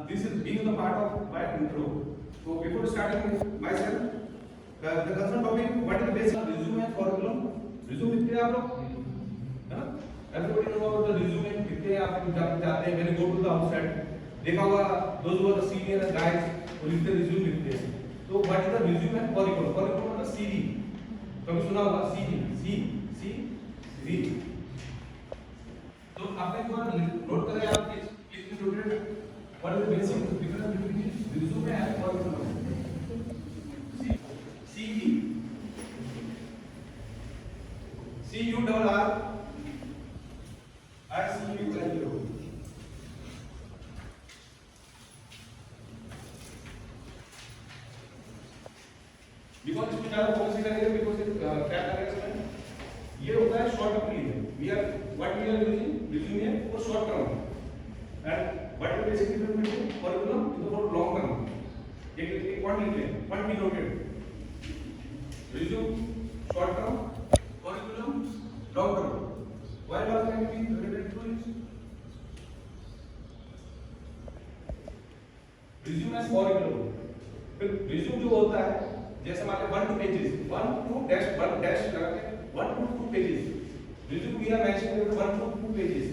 this is being the part of my intro. So before starting myself, the concern topic, what is the basic resume and curriculum? Resume लिखते हैं आप लोग, है ना? Everybody know about the resume. लिखते हैं आप जब जाते हैं, when you go to the outside, देखा होगा those who are the senior guys, वो लिखते हैं resume लिखते हैं. तो what is the resume and curriculum? Curriculum मतलब CV. कभी सुना होगा CV. तो आपने एक बार नोट करें आप please note it. What is the basic difference between resume and curriculum? CV. CURR. ICULO. Because इसमें ज़्यादा फोकस करेंगे because क्या करेंगे इसमें ये होता है शॉर्ट टर्म के लिए what we are using resume for short term and what is the basic difference between curriculum is for long term एक पॉइंट लिख लें पॉइंट भी noted resume short term curriculum long term why are we related to it resume as curriculum फिर resume जो होता है जैसे मान लो 1 2 पेजेस 1 2 डैश 1 डैश लगा के 1 2 2 pages resume we are mentioning 1 to 2 pages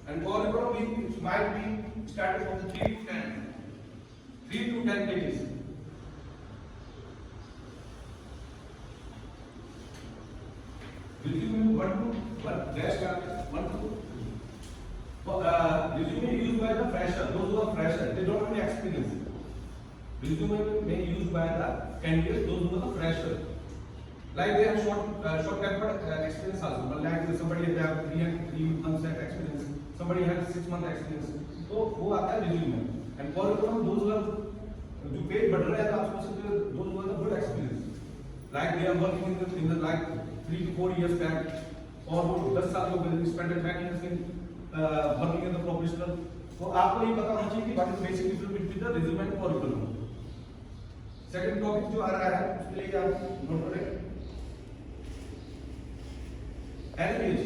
and curriculum we might be started from the 3 to 10 pages resume 1 to 1 dash 1 to 2 resume used by the fresher those who are fresher they don't have any experience resume may used by the candidates those who are fresher like they have short tempered experience also but like somebody have 3 months experience somebody has 6 month experience तो वो आता है resume में and curriculum those who are जो page बढ़ रहा है तो आप सोच सकते हो those who have a good experience like they are working in the like 3 to 4 years back और वो 10 साल जो spent back in working in the professional तो आपको ये पता होना चाहिए कि what is basic difference between the resume and curriculum second topic जो आ रहा है उसके लिए आप नोट करें LBH.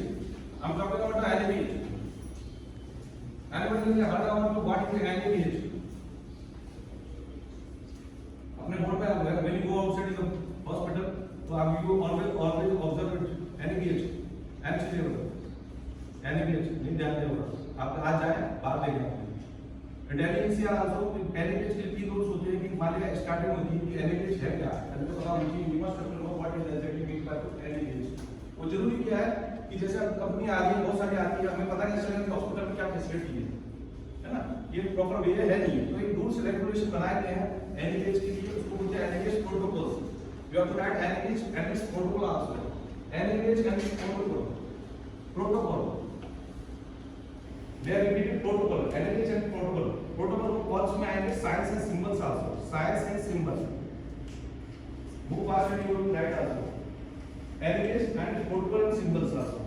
I'm talking about the LBH. Anybody has heard about what is the LBH? अपने बोर्ड पे when you go outside the hospital, तो आप you always observe it LBH. LBH LBH नहीं ध्यान देगा आप आज जाए बाहर देखें दिल्ली NCR also LBH के 3 रूल्स होते हैं कि मान लिया स्टार्टिंग होती है कि LBH है क्या तो पता होना चाहिए you must know what is exactly meant by LBH. वो जरूरी क्या है कि जैसे कंपनी आ रही है बहुत सारी आती है हमें पता नहीं चलेगा कि हॉस्पिटल में क्या फैसिलिटी है ना ये प्रॉपर वे है नहीं तो एक रूल्स रेगुलेशन बनाए गए हैं एनएच के लिए उसको बोलते हैं NH protocols you have to write NH protocol also NH protocol they are repeated protocol NH and protocol calls में आएंगे signs and symbols also signs and symbols वो पास में you write also NAS and protocol and symbols also.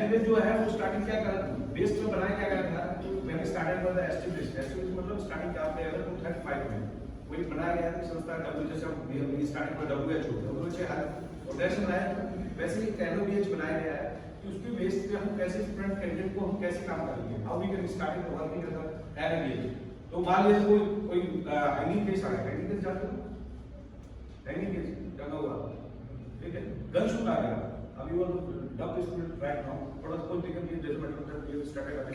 NAS जो है वो starting क्या कर बेस में बनाया क्या गया था तो मैंने स्टार्टेड बाय द एस्टेब्लिश मतलब स्टार्टिंग क्या पे अगर 2035 में वही बनाया गया था संस्था डब्ल्यू जैसे हम स्टार्टिंग में WHO WHO है ऑर्गेनाइजेशन है वैसे ही एनओबीएच बनाया गया है कि उसके बेस पे हम कैसे स्टूडेंट कैंडिडेट को हम कैसे काम करेंगे how we can start working as a NOBH तो मान लीजिए कोई हैंगिंग केस आ गया हैंगिंग केस जानते हो हैंगिंग केस जाना होगा ठीक है गन शूट आ गया अभी वो डब स्टूडेंट राइट नाउ थोड़ा कोई दिक्कत नहीं जजमेंट ऑफ द स्टार्ट करते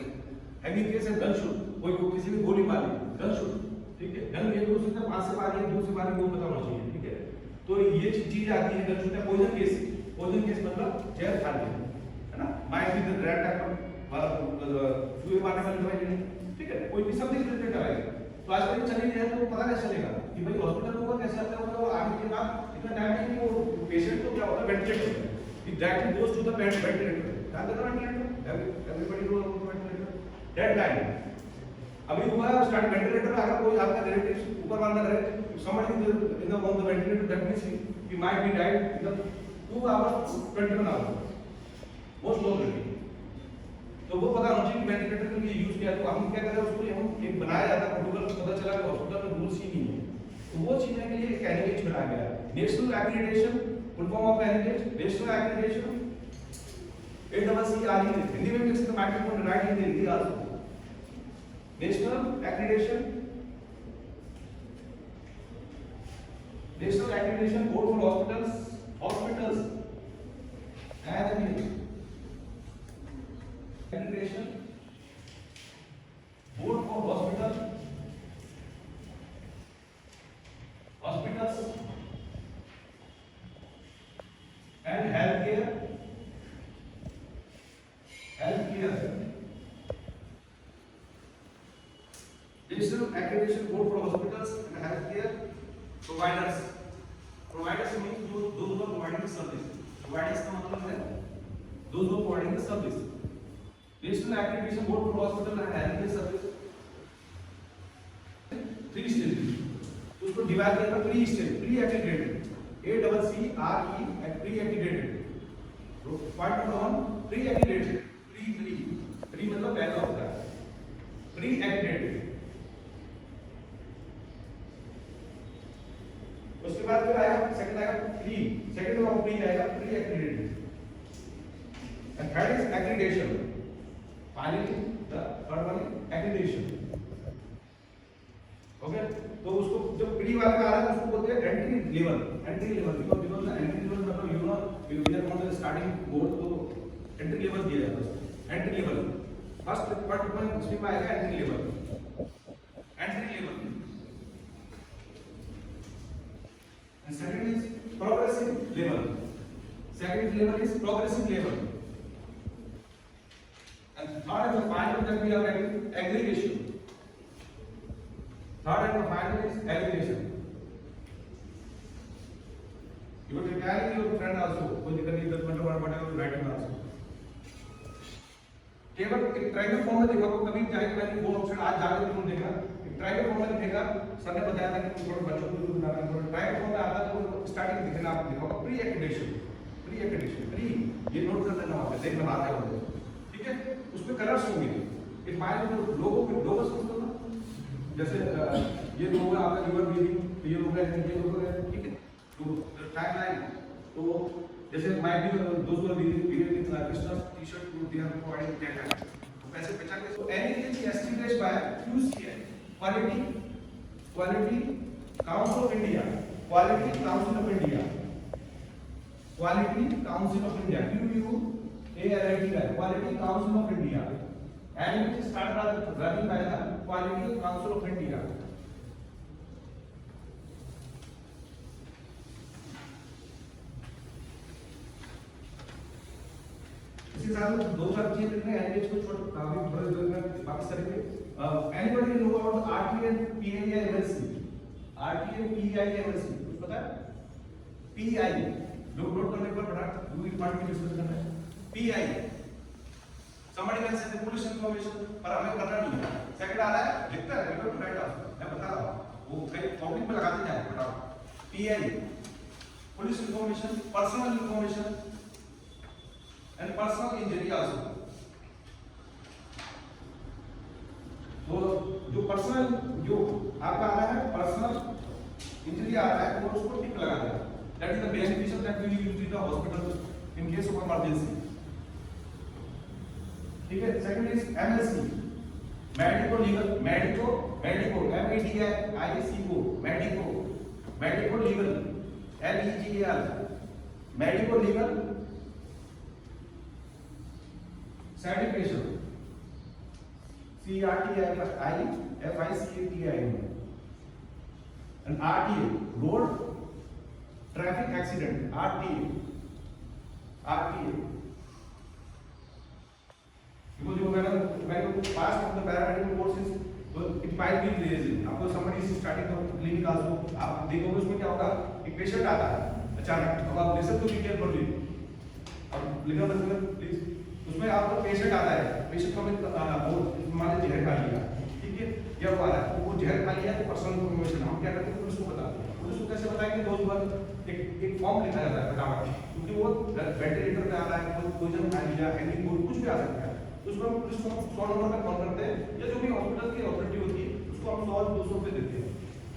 हैंगिंग केस है गन शूट कोई किसी ने गोली मारी गन शूट ठीक है गन ये हो सकता है 5 से मारी है 2 से मारी वो पता होना चाहिए ठीक है तो ये चीज आती है गन शूट है पॉइजन केस मतलब जहर खा लिया है ना might be the red type of चूहे मारने वाली दवाई लेनी ठीक है कोई भी समथिंग रिलेटेड दवाई तो आज तक चली जाए तो पता कैसे चलेगा कि भाई हॉस्पिटल में कैसे आता है वो आगे के बाद इतना टाइम नहीं कि वो पेशेंट को क्या होता है ventilator it directly goes to the ventilator क्या कहते हैं ventilator everybody know ventilator dead line अभी हुआ स्टार्ट वेंटिलेटर अगर कोई आपका रिलेटिव ऊपर वाला रहे somebody in the on the ventilator that means he might be died in the 2 hours 21 hours most probably तो वो पता होना चाहिए कि वेंटिलेटर के लिए यूज किया है। तो हम क्या कर रहे हैं, उसको हम एक बनाया जाता है प्रोटोकॉल, पता चला कि हॉस्पिटल में रूल्स ही नहीं है, तो वो चीजें के लिए एक एनएच बनाया गया है, national accreditation, full form of NH, national accreditation ACCRE, Hindi में भी इसका मैट्रिक write in Hindi also, national accreditation, national accreditation board for hospitals and accreditation board for hospitals and healthcare national accreditation board for hospitals and healthcare providers means those who are providing the service, providers का मतलब है those who are providing the service, national accreditation board for hospital and healthcare service, 3 stages, उसको divide किया था 3 stage, pre accredited, ACCRE and pre accredited, point number 1 pre accredited, pre मतलब पहला होता है, प्री एक्रीडेटेड, उसके बाद फिर आएगा सेकंड आएगा प्री, सेकंड ऑफ प्री आएगा pre accredited, and third is accreditation, finally the third one is accreditation, okay. तो उसको जब प्री वाला का आ रहा है उसको बोलते हैं entry level because entry level मतलब you know we are from the starting board, तो एंट्री लेवल दिया जाता है, एंट्री लेवल फर्स्ट पार्ट में उसमें आएगा entry level, and second is progressive level, second level is progressive level, and third and the final that we are getting aggregation, third and the final is aggregation. You are preparing your friend also, कोई दिक्कत नहीं, 10 minute बाद whatever you writing also, केवल एक triangle form में देखा को कभी जाएगा मैंने वो ऑप्शन आज जाकर तुम देखना, एक ट्राइंगल फॉर्म में दिखेगा, सर ने बताया था कि थोड़ा बच्चों को बनाना है, थोड़ा ट्राइंगल फॉर्म में आता है तो स्टार्टिंग दिखना आप देखोगे प्री एक्रीडेशन, प्री ये नोट कर लेना, वहां पे देखना आते होंगे, ठीक है। उसमें कलर्स होंगे, एक माइंड में लोगो समझ लो, जैसे ये लोगो आपका यूआर बीइंग, ये लोगो है, ठीक है। तो टाइमलाइन, तो जैसे माइट बी दोस्त वाला video crystal T-shirt to they are providing that, तो कैसे पहचान के, तो anything is estimated by QCI, quality council of India, quality council of India, QUALITY, quality council of India, and it is started running by the Quality Council of India. इसके साथ दो चार चीजें लिखने हैं, एनएच को छोड़ काफी बड़े बाकी सारे पे anybody know about RTI and PI MLC, RTI PI MLC कुछ पता है? PI लोग नोट करने पर बड़ा दूसरी पार्ट में डिस्कस करना है। PI somebody can say the police information, पर हमें करना नहीं है। सेकंड आ रहा है, लिखता है, रिकॉर्ड टू राइट आउट, मैं बता रहा हूँ, वो कहीं टॉपिक में लगाते जाए, बताओ। PI police information, personal information and personal injury also. तो जो पर्सनल जो आपका आ रहा है पर्सनल इंजरी आ रहा है वो उसको टिक लगा देना, that is the beneficial that we use in the hospital in case of emergency, ठीक है। Second is MLC, medico legal, medico legal, LEGAL, medico legal certification, CRTI, FICATI, and RTA, road traffic accident, RTA, because you when you pass from the paramedical courses, it might be lazy. आपको somebody is starting from clinic also, आप देखोगे उसमें क्या होगा, एक patient आता है अचानक, अब आप लिसन टू डिटेल पढ़ लीजिए, अब लिखना मतलब प्लीज, उसमें आपको पेशेंट आता है, पेशेंट को मान लीजिए जहर खा लिया, ठीक है, या वो आ रहा है, वो जहर खा लिया तो पर्सनल इन्फॉर्मेशन हम क्या करते हैं पुलिस को बताते हैं, पुलिस को कैसे बताएंगे, दो बार एक फॉर्म लिखा जाता है फटाफट, क्योंकि वो वेंटिलेटर पे आ रहा है, कोई पॉइजन खा लिया, कुछ भी आ सकता है, तो उसको हम पुलिस को 100 नंबर पे कॉल करते हैं, या जो भी हॉस्पिटल की अथॉरिटी होती है उसको हम 100-200 रुपए देते हैं,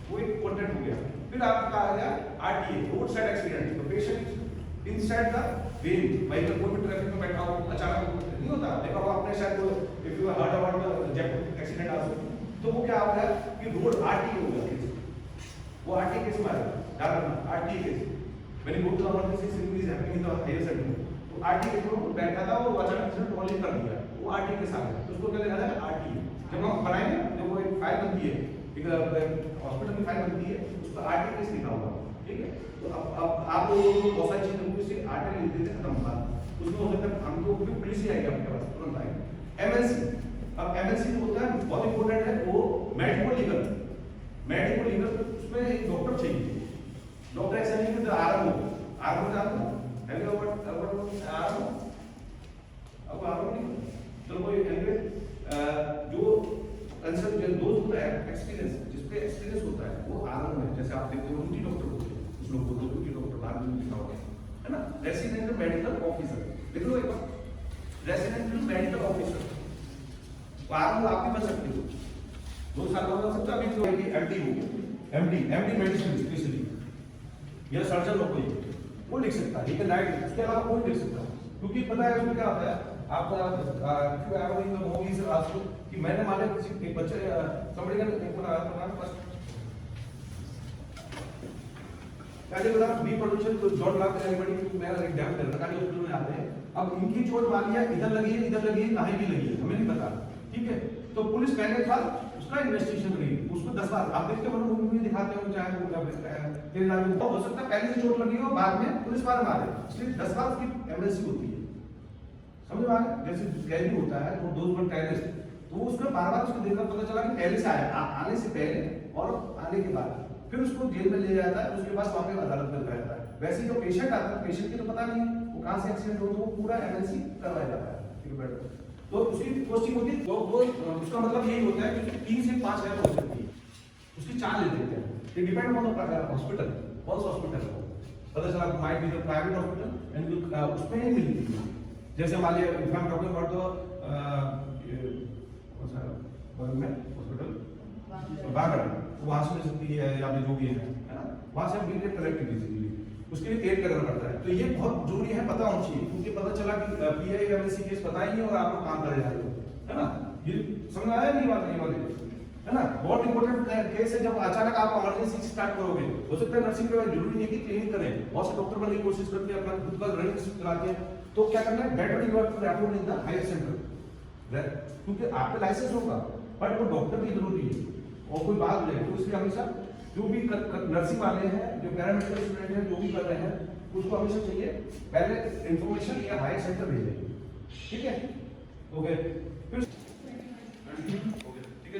वो एक कॉन्टेक्ट हो गया। फिर आपका आ गया RTA, रोड साइड एक्सीडेंट। तो patient inside the when, vehicle कोई भी ट्रैफिक में बैठा हो, अचानक नहीं होता, देखा होगा आपने शायद, if you heard about the Jaipur accident also, तो वो क्या हो गया कि रोड RTA हो गया, वो RTA केस में आएगा, याद रखना RTA केस। मैंने बोल तो emergency situation happening in the higher setting, तो RTA केस में बैठा था वो अचानक से टॉली कर दिया, वो RTA केस आ गया, तो उसको क्या लिखा जाएगा RTA। जब हम बनाएंगे जब वो एक फाइल बनती है, एक हॉस्पिटल में फाइल बनती है, उसका RTA केस लिखा होगा, ठीक है। तो अब आप लोगों को बहुत सारी चीजें से RTA लिख देते खत्म होगा, उसमें हो सकता है हमको फिर पुलिस ही आएगी आपके पास तुरंत आएगी। MNC, अब MNC जो होता है बहुत इंपॉर्टेंट है, वो मेडिको लीगल, उसमें एक डॉक्टर चाहिए। डॉक्टर ऐसा नहीं कि RMO जानते हो, हैव यू एवर RMO? अब RMO नहीं, चलो कोई एनीवे जो कंसर्न जो दोस्त होता है एक्सपीरियंस, जिसपे एक्सपीरियंस होता है वो RMO है। जैसे आप देखते हो ड्यूटी डॉक्टर होते हैं, कुछ लोग बोलते हैं ड्यूटी डॉक्टर बाद में लिखा होगा, है ना। रेसिडेंट मेडिकल ऑफिसर लिख लो एक बार, रेसिडेंट मेडिकल ऑफिसर, RMO आप भी बन सकते हो, 2 साल का हो सकता है। अभी जो MD हो, MD मेडिसिन स्पेशली, या सर्जन हो कोई, वो लिख सकता है, लेकिन राइट उसके अलावा कोई लिख सकता है, क्योंकि पता है उसमें क्या होता है आपका क्यों आया इन द मूवीज आल्सो कि मैंने माने किसी एक बच्चे समझ गया एक बना बस पहले बता बी प्रोडक्शन तो डॉट लगा एवरीबॉडी कि मैं एग्जाम कर रहा काली हॉस्पिटल में आते हैं। अब इनकी चोट मान लिया इधर लगी है कहीं भी लगी है, हमें नहीं पता, ठीक है। तो पुलिस पहले था उसका इन्वेस्टिगेशन करेगी, उसको 10 बार आप देखते हो मूवी में दिखाते हो, चाहे वो तेरे नाम हो सकता है पहले से चोट लगी हो, बाद में पुलिस वाले मारे, इसलिए 10 बार उसकी एमएलसी होती है, समझ में आ गया। जैसे कैदी होता है तो 2 बार टेररिस्ट, तो उसको बार-बार उसको देखकर पता चला कि पहले से आया, आने से पहले और आने के बाद, फिर उसको जेल में ले जाता है, उसके बाद वहां पे अदालत में रहता है। वैसे ही जो पेशेंट आता है, पेशेंट की तो पता नहीं वो कहां से एक्सीडेंट हो, तो वो पूरा एमएलसी करवाया जाता है, ठीक है। तो उसकी पोस्टिंग होती है, वो उसका मतलब यही होता है कि 3 से 5 हज़ार हो सकती है, उसकी चार्ज ले लेते हैं। ये डिपेंड ऑन द हॉस्पिटल, कौन सा हॉस्पिटल है, पता चला might be the private hospital and उसमें नहीं मिलती है। जैसे मान लिया if I am talking about the कौन सा हॉस्पिटल बागड़, वहां से मिल सकती है, या जो भी है ना, वहां से हम बिल कलेक्ट कीजिए, उसके लिए पेड करना पड़ता है। तो ये बहुत जरूरी है, पता होना चाहिए, क्योंकि पता चला कि पीआई एमएलसी केस पता ही नहीं और आप लोग काम कर रहे हो, है ना। ये समझ आया नहीं बात, नहीं वाले है ना, बहुत इंपॉर्टेंट केस है। जब अचानक आप इमरजेंसी स्टार्ट करोगे, हो सकता है नर्सिंग के बाद जरूरी नहीं कि क्लिनिक करें, बहुत से डॉक्टर बनने की कोशिश करते हैं, अपना खुद का रनिंग चलाते हैं, तो क्या करना है, better you have to rapport in the higher centre, क्योंकि आपका लाइसेंस होगा, बट वो डॉक्टर भी जरूरी है और कोई बात हो जाए, तो इसलिए हमेशा जो भी नर्सिंग वाले हैं, जो पैरामेडिकल स्टूडेंट हैं, जो भी कर रहे हैं, उसको हमेशा चाहिए पहले इंफॉर्मेशन या हायर सेंटर भेजें, ठीक है। ओके, फिर ठीक है,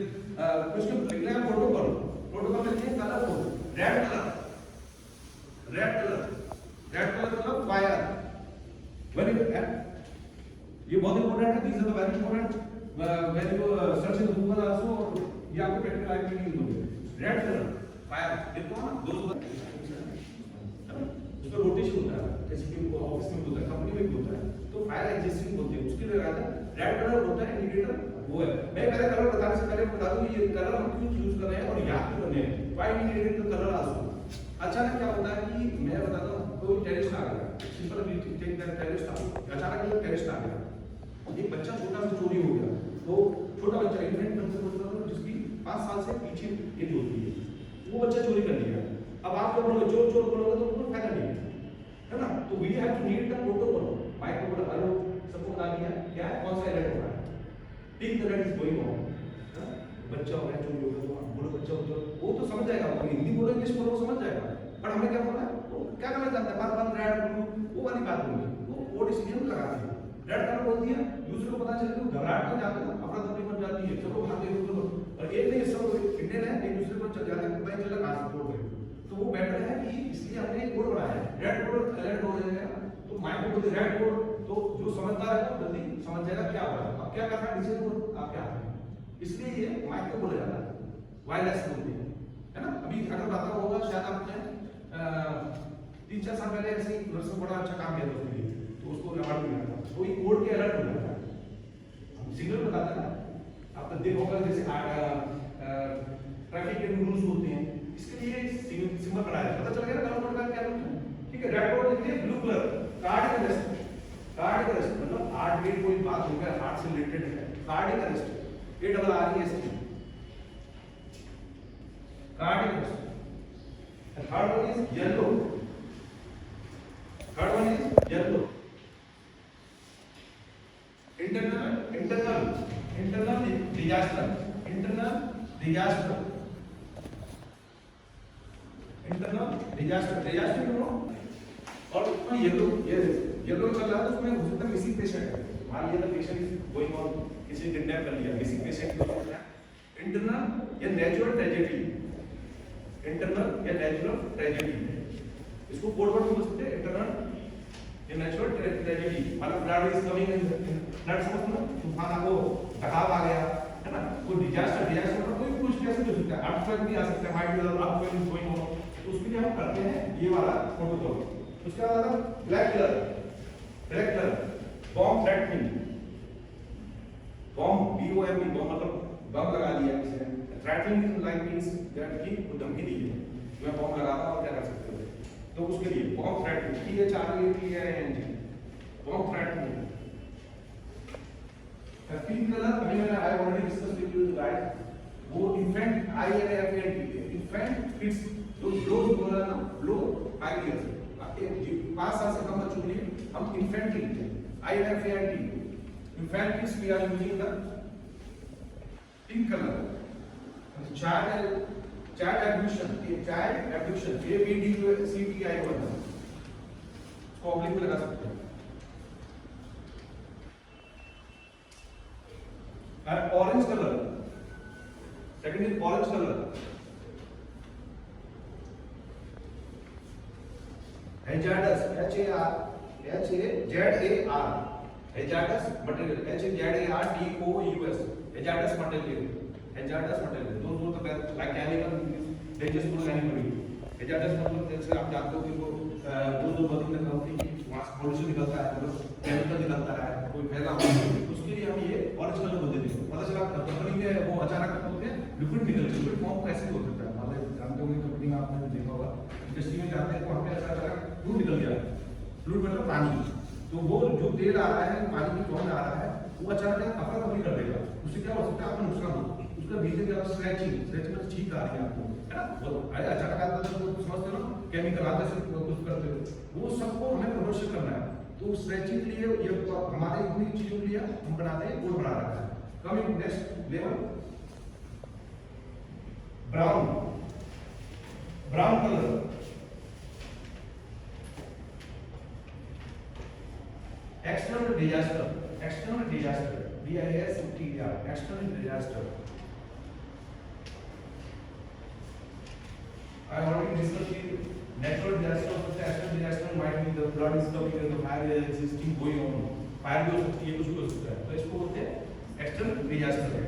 उसके लिखना है प्रोटोकॉल में लिखिए कलर कोड, रेड कलर मतलब फायर, वेरी गुड। ये बहुत इंपॉर्टेंट है, these are the very important when you search in Google also, ये आपको प्रैक्टिकल लाइफ में नहीं मिलेंगे। रेड कलर फायर देखो ना, उसका रोटेशन होता है, जैसे कि ऑफिस में होता है, कंपनी में भी होता है, तो फायर एग्जिस्टिंग होते हैं, उसके लिए आता है रेड कलर होता है, इंडिकेटर वो है। मैं पहले कलर बताने से पहले बता दूं ये कलर हम क्यों यूज कर रहे हैं और याद क्यों करने हैं, why we need the colour also. अचानक क्या होता है कि मैं बताता हूं, कोई टेररिस्ट आ गया, सिंपल टेक दैट टेररिस्ट आ गया, अचानक एक टेररिस्ट आ गया, एक बच्चा छोटा सा चोरी हो गया, तो छोटा बच्चा इन्फेंट जिसकी 5 साल से पीछे एज होती है, वो बच्चा चोरी कर लिया। अब आप लोग बोलोगे चोर बोलोगे तो कोई फायदा नहीं है ना। तो we have to need the protocol, mic को बोला हेलो सबको बता दिया क्या है, कौन सा अलर्ट हो रहा है, tick the alert is going on, बच्चा हो गया चोरी हो गया, तो बोलो बच्चा वो तो समझ जाएगा, हिंदी बोलो इंग्लिश बोलो वो समझ जाएगा, पर हमें क्या बोलना है, वो क्या करना चाहता है, बार रेड ब्लू वो वाली बात होगी, वो डिसीजन लगाते हैं। रेड कलर बोल दिया, दूसरे को पता चले तो घबराहट हो जाती है, अफरा तफरी बन जाती है, चलो भागे चलो, और एक नहीं सब इंडियन है, एक दूसरे को चल जाते हैं, पता ही चला कहां से तोड़ गए। तो वो बेटर है कि इसलिए हमने एक कोड बनाया है, रेड कोड अलर्ट हो जाएगा, तो माइंड को बोलते रेड कोड, तो जो समझदार है वो जल्दी समझ जाएगा क्या हो रहा है, अब क्या करना है, डिसीजन कोड आप क्या करें, इसलिए ये माइंड को बोला जाता है, वायरलेस बोलते हैं, है ना। अभी अगर पता होगा शायद आपने 3-4 साल पहले ऐसे ही बड़ा अच्छा काम किया था उसके लिए, तो उसको अवार्ड मिला था, तो ये कोड के अलर्ट हो जाता है, सिग्नल बताता है ना, आपको देखा होगा जैसे ट्रैफिक के रूल्स होते हैं, इसके लिए सिंबल बनाया है, पता चल गया ना कलर कोड का क्या रूल है। ठीक है, रेड कोड लिखिए, ब्लू कलर कार्ड का रेस्ट, कार्ड का रेस्ट मतलब आर्ट गेट कोई बात हो गया आर्ट से रिलेटेड है, cardiac arrest, A double R E S T, cardiac arrest. Third one is yellow, third one is yellow. Internal internal internal disaster, internal disaster, internal disaster, disaster no. और उसमें yellow yellow चल रहा है, उसमें हो सकता है missing patient है, मान लिया पेशेंट इज गोइंग ऑन, किसी ने किडनैप कर लिया, मिसिंग पेशेंट हो सकता है। इंटरनल या नेचुरल ट्रेजेडी, इंटरनल या नेचुरल ट्रेजेडी, इसको कोड वर्ड बोल सकते हैं, इंटरनल या नेचुरल ट्रेजेडी। मतलब flood is coming in, flood समझो, तूफान आ गया, बहाव आ गया, है ना, कोई डिजास्टर, डिजास्टर मतलब कोई कुछ कैसे हो सकता है, अर्थक्वेक भी आ सकता है, might be earthquake is going on, तो उसके लिए हम करते हैं ये वाला प्रोटोकॉल। उसके बाद आता black colour, black colour bomb threatening, bomb B O M B, bomb मतलब बम लगा दिया किसी ने, थ्रेटनिंग लाइक मींस दैट की धमकी दी है, मैं बॉम्ब लगाता हूं क्या कर सकते हो, तो उसके लिए bomb threatening, T H R A T I N G, bomb threatening. Pink colour अभी मैंने I already discuss with you guys, वो infant I N F N T, infant kids जो लो बोला ना, लो 5 इयर्स 5 साल से कम बच्चों के लिए हम इन्फेंट लिखते हैं, I N F N T, infant kids we are using the pink colour. Child abduction, child abduction A B D U C T I O N, इसको ऑब्लिक में लगा सकते हैं। Orange colour, second is orange colour, hazardous H A Z A R, hazardous material H A Z A R D O U S, hazardous material, hazardous material दो तो like chemical dangerous to animal. Hazards मतलब जैसे आप जानते हो कि वो दो बदल में होती है, वहां से पॉल्यूशन निकलता है, मतलब केमिकल निकलता है, कोई फैला हुआ है, उसके लिए हम ये ऑरेंज कलर को देते हैं। पता चला कंपनी में वो अचानक होते हैं लिक्विड निकल, लिक्विड फॉर्म कैसे हो सकता है, मतलब जानते होंगे कंपनी में आपने देखा होगा, इंडस्ट्री में जाते हैं तो हमें ऐसा लगा फ्लूइड निकल गया, फ्लूइड मतलब पानी, तो वो जो तेल आ रहा है पानी की फॉर्म में आ रहा है, वो अचानक अफरा तफरी कर देगा, उससे क्या हो सकता है आपको नुकसान हो, उसका रीजन क्या है, स्क्रैचिंग, स्क्रैचिंग मतलब छींक आ रही है आपको, है ना, वो अचानक आता है तो समझते हो ना, केमिकल आते से कुछ करते हो, वो सबको हमें प्रदर्शित करना है, तो स्क्रैचिंग के लिए ये हमारे इतनी चीजों के लिए हम बनाते हैं, कोड बना रखा है। Coming next level, brown, brown colour, external disaster, external disaster DISTER, external disaster. I already discussed the natural disaster, but the external disaster might be the flood is coming and the fire is existing going on. Fire भी हो सकती है, कुछ भी हो सकता है, तो इसको बोलते हैं external disaster.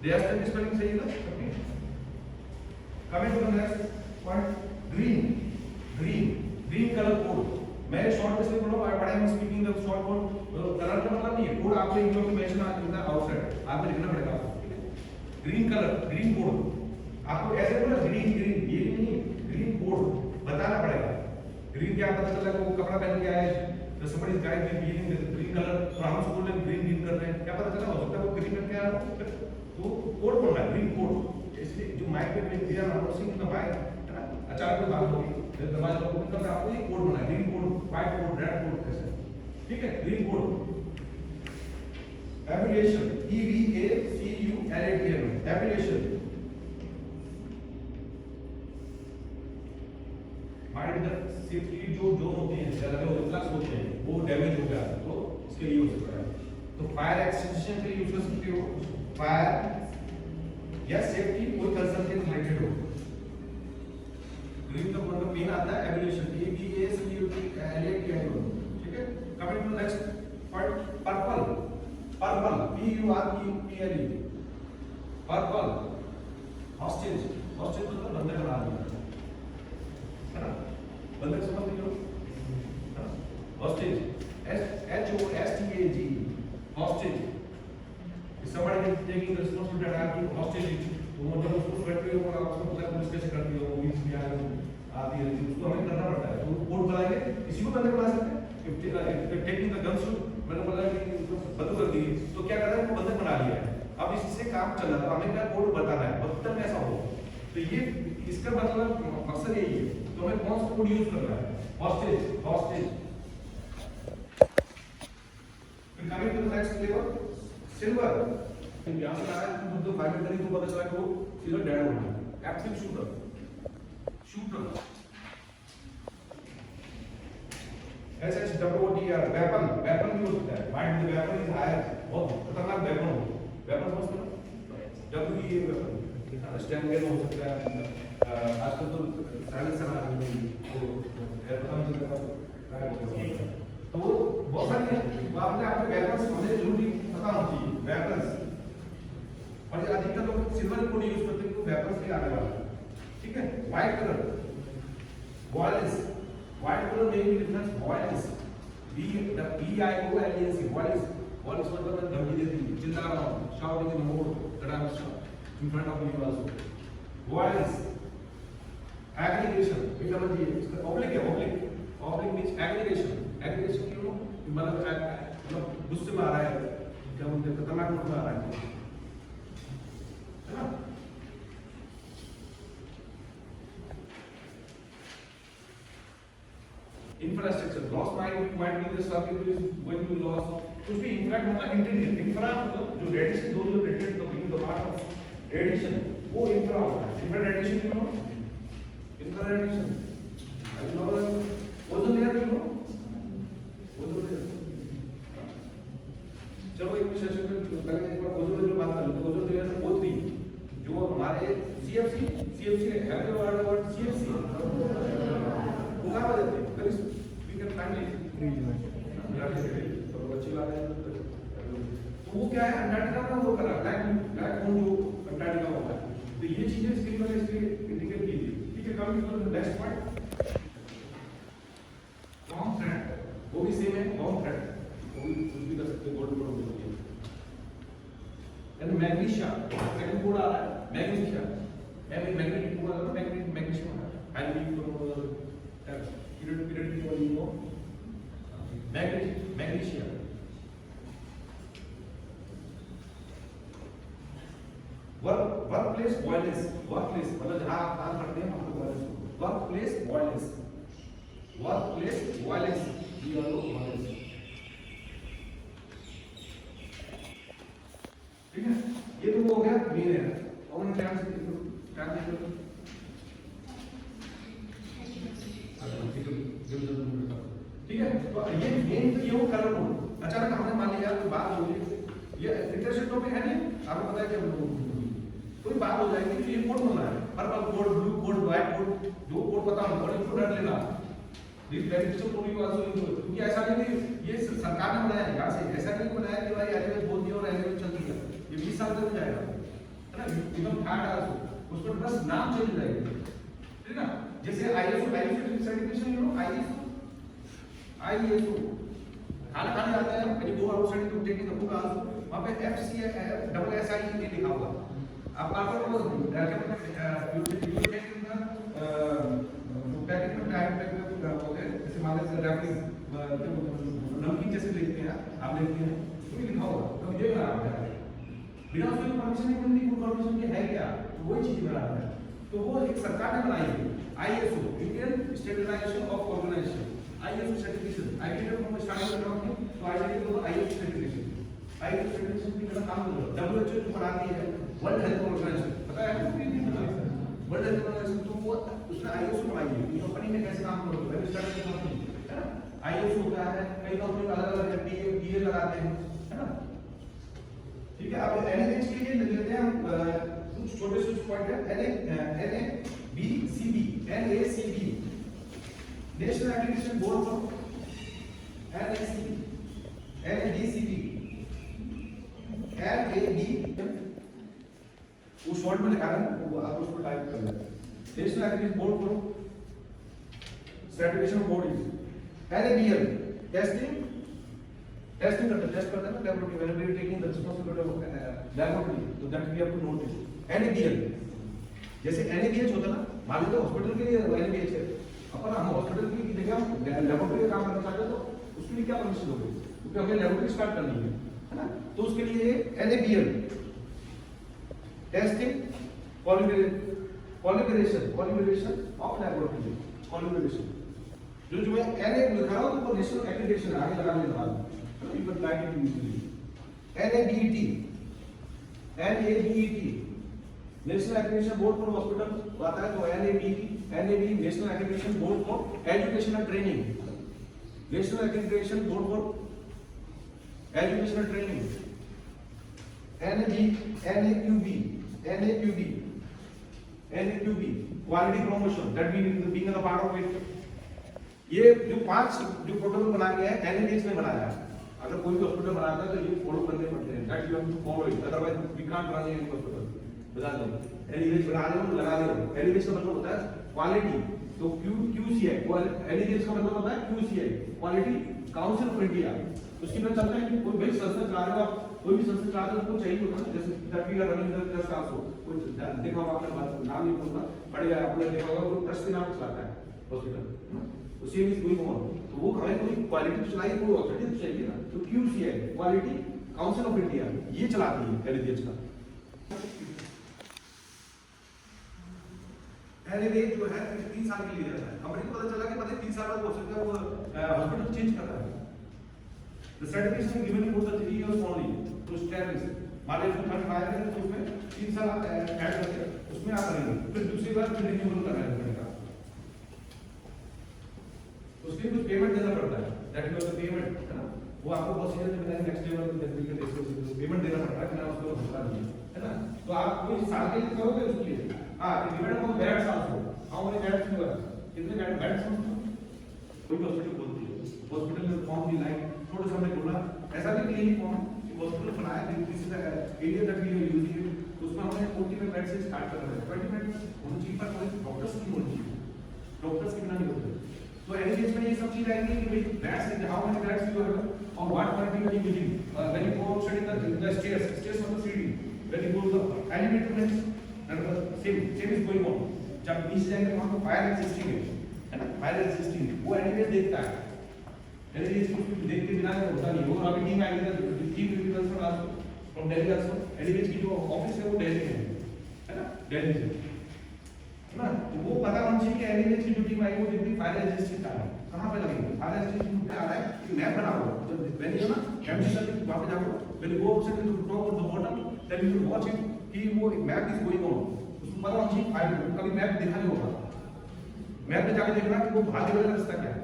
Disaster की spelling सही है ना? Coming to the next point, green, green, green color code. मैं शॉर्ट में से बोल रहा हूँ, I am speaking the short code, colour का मतलब नहीं है, कोड आपको इंफॉर्मेशन इन द आउटसाइड आपको लिखना पड़ेगा, ठीक है। ग्रीन कलर, ग्रीन कोड, आपको ऐसे बोला ग्रीन ग्रीन, ये नहीं, ग्रीन कोड बताना पड़ेगा। ग्रीन क्या पता चला वो कपड़ा पहन के आए, तो somebody is guide with green color, तो हम स्कूल में ग्रीन ग्रीन कर रहे हैं, क्या पता चला, हो सकता है वो ग्रीन में क्या, तो कोड बोलना है, ग्रीन कोड। इसलिए जो माइक पे दिया ना, वो सिंग का माइक है ना, अचानक कोई बात होगी, दरवाजा ओपन करके आपको ये कोड बनाना है, green code, white code, red code कैसे, ठीक है, green code. Application, EVACULATION, application, mind the safety जो जोन होते हैं, ज्यादा ओवरफ्लक्स होते हैं, वो डैमेज हो गया तो इसके लिए हो सकता है। तो फायर एक्सटेंशन के लिए यूज कर सकते हो, फायर या सेफ्टी कोई कंसर्न के रिलेटेड हो। ग्रीन का मतलब मेन आता है एब्रेविएशन, EVACULATION, ठीक है। Coming to next point, purple, purple, PURPLE, purple, hostage, hostage मतलब बंधक बना दिया, है ना, बंधक समझ लो, हॉस्टेज, HOSTAG, हॉस्टेज, हॉस्टेज, तो मतलब उसको स्वेट पे और आपको पता है पुलिस कैसे करती है, वो भी क्या आती है, उसको हमें करना पड़ता है। तो कोड बनाएंगे, किसी को बंदे बना सकते हैं। टेक्निक का गन शूट मैंने बोला कि बंदूक कर दी, तो क्या कर रहा है वो बंदूक बना लिया है, अब इससे काम चल रहा है, तो हमें क्या कोड बताना है, बदतर में ऐसा हो। तो ये इसका मतलब मकसद यही है। तो हमें कौन सा कोड यूज करना है, hostage, hostage. Coming to the next level, silver. यहाँ से आ रहा है तो फाइनल करें तो पता चला कि वो सिल्वर डेड हो गया। Active shooter, shooter, SHWOTR, weapon, weapon भी हो सकता है। Mind the weapon is higher, बहुत खतरनाक वेपन हो, वेपन समझते हो, WE वेपन, स्टैंड हो सकता है। आजकल तो साइलेंसर आ रही है, तो बहुत सारी आपने आपके वेपन्स होने जरूरी पता होती है, वेपन्स। और ये अधिकतर लोग सिल्वर कोड यूज करते हैं, तो वेपन्स नहीं आने वाला, ठीक है। White colour, violence, white colour में difference violence, VIOLENC, violence, violence मतलब धमकी देती, चिल्ला रहा हूं, shouting in mode that I am in front of you also. Violence, aggregation, ये समझिए, इसका oblique है, oblique, oblique means aggregation, aggregation क्यों? मतलब गुस्से में आ रहा है, क्या बोलते हैं, खतरनाक मूड में आ रहा है ना? Infrastructure, lost might be the stuff when you lost, कुछ भी impact होगा इंटीरियर, इंफ्रा मतलब जो रेडिएशन, जो रेडिएशन तो begin the part of radiation, वो इंफ्रा होता है। इंफ्रा रेडिएशन क्यों हो? Infra radiation, I know ozone layer क्यों हो? Ozone layer. चलो एक सेशन में पहले एक बार ओजोन लेयर बात कर लो। ओजोन लेयर में O3 जो हमारे CFC have you heard about CFC? वो क्या बोलते हैं? कभी वी कैन फाइंड तो अच्छी बात है। तो वो क्या है, अंटार्कटिका का वो करा ब्लैक होल जो अंटार्कटिका होता है। तो ये चीजें स्क्रीन पर इसलिए इंडिकेट की थी, ठीक है। Coming to the next point, long thread, वो भी सेम है, लॉन्ग थ्रेड, वो भी कुछ भी कर सकते हैं, गोल्ड कोड होती है। एंड मैग्नीशिया, सेकंड कोड आ रहा है मैग्नीशिया, मैग्नेटिक कोड आ रहा है, मैग्नीशिया हाईली पीरियड की वैल्यू को मैग्नीशिया। वर्कप्लेस वॉयलेंस, वर्कप्लेस मतलब जहां आप काम करते हैं वहां violence, workplace violence, workplace violence, violence, ठीक है। ये तो हो गया मेन है। और क्या ठीक है। तो ये मेन तो ये वो कलर कोड, अचानक हमने मान लिया कोई बात हो गई, ये इंटरेस्टेड टॉपिक है नहीं, आपको पता है कि कोई बात हो जाएगी, तो ये कोड होना है, purple code, blue code, white code, जो कोड पता हो और इसको डर लेना। This beneficial code you also use, क्योंकि ऐसा नहीं कि ये सरकार ने बनाया है, यहाँ से ऐसा नहीं बनाया कि भाई एलिवेट बोल दिया और एलिवेट चल दिया, ये 20 साल तक जाएगा, है ना। इवन हार्ड आल्सो, उसको बस नाम चेंज हो जाएगा, ठीक है ना। जैसे ISO certification, you know ISO खाना खाने जाते हैं, कहीं वो outside to take the food also, वहां पे FCSSI लिखा हुआ, आप आपको वो you take in the packet में टाइम पे होते हैं, जैसे मान लीजिए रैपिंग नमकीन जैसे लिखते हैं आप देखते हैं, तो भी लिखा होगा, तो ये बना रहा है बिना उसकी परमिशन नहीं मिलती, कोई परमिशन की है क्या, तो वही चीज बना रहा है। तो वो एक सरकार ने बनाई है ISO, Indian standardization of organization, ISO सर्टिफिकेशन, आईटी में स्टार्ट कर रहा हूं, तो आईटी को ISO सर्टिफिकेशन की तरह काम कर रहा है। WHO जो बनाती है वर्ल्ड हेल्थ ऑर्गेनाइजेशन, पता है वर्ल्ड हेल्थ ऑर्गेनाइजेशन, तो वो उसने ISO बनाई है, कंपनी में कैसे काम करोगे, वेब स्टार्ट की कंपनी है ना, ISO होता है, कई कंपनी अलग-अलग PA लगाते हैं, है ना, ठीक है। अब एनएच के लिए लेते हैं कुछ छोटे से पॉइंट है, NABCB, national accreditation board of NABCB, वो शॉर्ट में लिखा है, वो आप उसको टाइप कर लें। National accreditation board for certification board is NABL, testing testing करते हैं ना laboratory when we are taking the responsibility of laboratory तो that we have to note it NABL जैसे NABH होता है ना मान लीजिए हॉस्पिटल के लिए NABH है अपन हम हॉस्पिटल की जगह लैबोरेटरी का काम करना चाहते हैं तो उसके लिए क्या परमिशन दोगे क्योंकि हमें लैबोरेटरी स्टार्ट करनी है ना तो उसके लिए NABL testing collaboration of laboratory collaboration जो मैं NA लिखा रहा हूं तो नेशनल एक्रेडिटेशन आगे लगाने के बाद you would like it usually NABET national accreditation board for hospital आता है तो NAB national accreditation board for education and training national accreditation board for education and training NAQB quality promotion that being a part of it ये जो 5 जो protocol बना के है NABH ने बनाया है अगर कोई भी हॉस्पिटल बनाता है तो ये फॉलो करने पड़ते हैं that you have to follow it otherwise we can't run any hospital बता दो NABH बना रहे हो लगा दो NABH का मतलब होता है क्वालिटी तो QCI NABH का मतलब होता है QCI quality council of India उसकी में चलता है कि कोई भी संस्था चला रहे हो आप कोई भी संस्था चला रहे हो उसको चाहिए होता है जैसे that we are running the trust also कुछ देखा होगा आपने बात नाम नहीं बोलना पड़ेगा आपने देखा होगा वो ट्रस्ट के नाम चलाता है हॉस्पिटल उसी में कोई कौन तो वो हमें कोई क्वालिटी चलाई कोई ऑथोरिटी चाहिए ना तो QCI quality council of India ये चलाती है NABH का NABH जो है 3 साल के लिए रहता है कंपनी को पता चला कि पता 3 साल बाद हो सकता है वो हॉस्पिटल चेंज कर रहा है the certification given for the 3 years only to establish मान लीजिए फंड आया है तो उसमें 3 साल ऐड करके उसमें आप करेंगे फिर दूसरी बार फिर रिन्यूअल करना है उसके लिए कुछ पेमेंट देना पड़ता है दैट इज द पेमेंट है ना वो आपको प्रोसीजर में बताएंगे नेक्स्ट लेवल पे देखिए पेमेंट देना पड़ता है कि ना उसको भुगतान नहीं है ना तो आप कोई साल के लिए करोगे उसके लिए हां depend on beds also how many beds you have कितने बेड्स हैं कोई हॉस्पिटल बोलती है हॉस्पिटल में फॉर्म भी लाइक थोड़ा सा हमने बोला ऐसा भी क्लिनिक फॉर्म हॉस्पिटल बनाया this is the area that we are using it उसमें हमने 40 बेड से स्टार्ट कर रहे हैं 20 बेड होना चाहिए पर डॉक्टर्स की होनी चाहिए डॉक्टर्स कितना नहीं होते तो NABH में ये सब चीज आएगी कि भाई beds how many beds you have और what quality you are using when you go study the stairs मतलब सीढ़ी when you go the elevator means same is going on जब नीचे जाएंगे वहां पर फायर एक्सिस्टिंग है ना फायर एक्सिस्टिंग वो NABH देखता है NABH को देख के बिना होता नहीं वो अभी टीम आएगी तो team will also from Delhi also NABH की जो ऑफिस है वो दिल्ली में है ना दिल्ली से ना तो वो पता होना चाहिए कि NABH की जो टीम आई वो कितनी फायर रेजिस्टेंट है कहां पे लगेगी फायर रेजिस्टेंट पे आ रहा है कि मैप बनाओ जब व्हेन यू ना कैंपस से वहां पे जाओ when you go second to top of the bottom then you will watch it कि वो एक मैप इज गोइंग ऑन उसको पता होना चाहिए फायर कभी मैप देखा नहीं होगा मैप पे जाके देखना कि वो भागने वाला रास्ता क्या है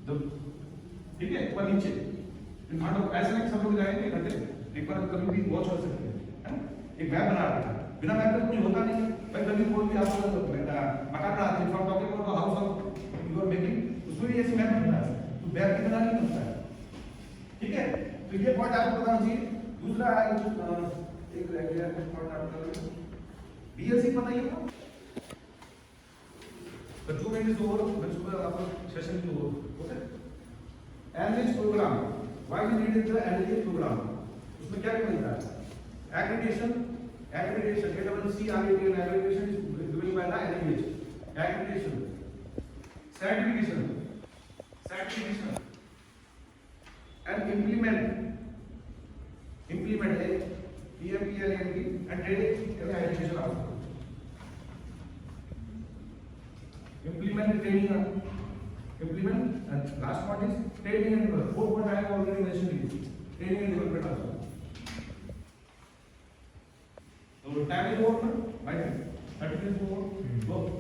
तो ठीक है ऊपर नीचे इन फ्रंट ऑफ ऐसे नहीं सब लोग जाएंगे घंटे एक बार कभी भी वॉच कर सकते हैं एक मैप बना रहा है बिना मैप के कुछ होता नहीं भाई कभी कोई भी आपको मकान बनाते हैं from talking about house of you are making उसमें भी ऐसे मैप बनता है तो मैप के बिना नहीं बनता है ठीक है तो ये पॉइंट आपको पता होना चाहिए दूसरा है एक रह गया पॉइंट आपका BLC पता ही है तो 2 मिनट ओवर मैं सुबह आपको सेशन की over okay NABH program why we need the NABH program उसमें क्या क्या मिलता है accreditation ACCRET accreditation is given by the NABH accreditation certification and implement a PMPLNP and training and education also implement and last one is training and development 4 point I have already mentioned it training and development also तो time is over ना भाई 30 minutes over